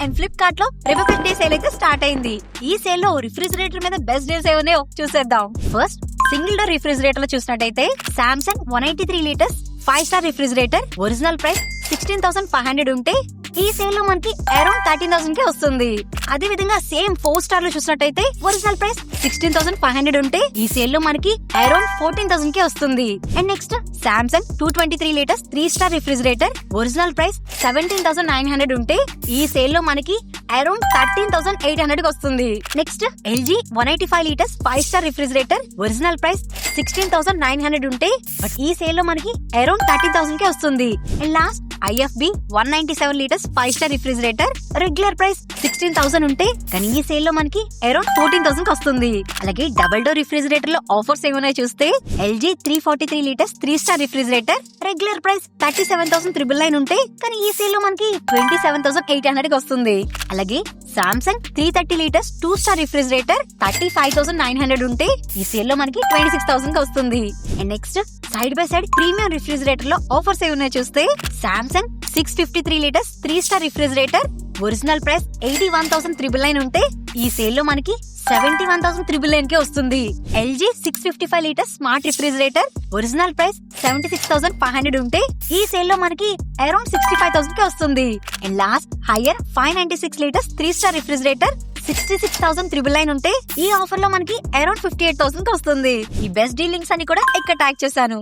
And Flipkart లో republic day sale అయితే start అయింది. ఈ సేల్ లో రిఫ్రిజిరేటర్ మీద బెస్ట్ డీల్స్ ఏమన్నాయో చూసేద్దాం. ఫస్ట్ సింగిల్ డోర్ రిఫ్రిజిరేటర్ లో చూసినట్టయితే సామ్సంగ్ 183 లీటర్స్ 5-స్టార్ రిఫ్రిజిరేటర్ ఒరిజినల్ ప్రైస్ 16,500 ఉంటే ఈ సేల్ లో మనకి అరౌండ్ 13,000 కి వస్తుంది. అదే విధంగా సేమ్ 4 స్టార్ లో చూసినట్టయితే ఒరిజినల్ ప్రైస్ 16,500 ఉంటే ఈ సేల్ లో మనకి అరౌండ్ 14,000 కి వస్తుంది. అండ్ నెక్స్ట్ సామ్సంగ్ 223 లీటర్స్ 3-స్టార్ రిఫ్రిజిరేటర్ ఒరిజినల్ ప్రైస్ 17,900 ఉంటే ఈ సేల్ లో మనకి అరౌండ్ 13,800 కి వస్తుంది. నెక్స్ట్ ఎల్జీ 185 లీటర్స్ 5-స్టార్ రిఫ్రిజిరేటర్ ఒరిజినల్ ప్రైస్ 16,900 ఉంటే బట్ ఈ సేల్ లో మనకి అరౌండ్ 13,000 కి వస్తుంది. అండ్ లాస్ట్ ఐఎఫ్బి 197 లీటర్స్ 5-స్టార్ రిఫ్రిజిరేటర్ రెగ్యులర్ ప్రైస్ 16,000 ఉంటే కానీ ఈ సేల్ లో మనకి అరౌండ్ 14,000 కి వస్తుంది. అలాగే డబుల్ డోర్ రిఫ్రిజిరేటర్ లో ఆఫర్స్ ఏమైనా చూస్తే ఎల్జీ 343 లీటర్స్ 3-స్టార్ రిఫ్రిజిరేటర్ రెగ్యులర్ ప్రైస్ 37,999 ఉంటే కానీ ఈ సేల్ లో మనకి 27,800 కి వస్తుంది. అలాగే సామ్సంగ్ 330 లీటర్స్ 2-స్టార్ రిఫ్రిజిరేటర్ 35,900 ఉంటే ఈ సేల్ లో మనకి 26,000 కి వస్తుంది. And next side by side premium refrigerator లో ఆఫర్స్ ఏమైనా చూస్తే సామ్సంగ్ 653 లీటర్స్ 3-స్టార్ రిఫ్రిజిరేటర్ ఒరిజినల్ ప్రైస్ 81,999 ఉంటే ఈ సేల్ లో మనకి 71,999 కి వస్తుంది. LG 655 litres smart refrigerator original price 76,500 ఉంటే ఈ సేల్ లో మనకి అరౌండ్ 65,000 కి వస్తుంది. అండ్ లాస్ట్ హైయర్ 596 లీటర్స్ 3-స్టార్ రిఫ్రిజిరేటర్ 66,999 ఉంటే ఈ ఆఫర్ లో మనకి అరౌండ్ 58,000 కి వస్తుంది. ఈ బెస్ట్ డీలింగ్స్ అని కూడా ఇక్కడ ట్యాగ్ చేశాను.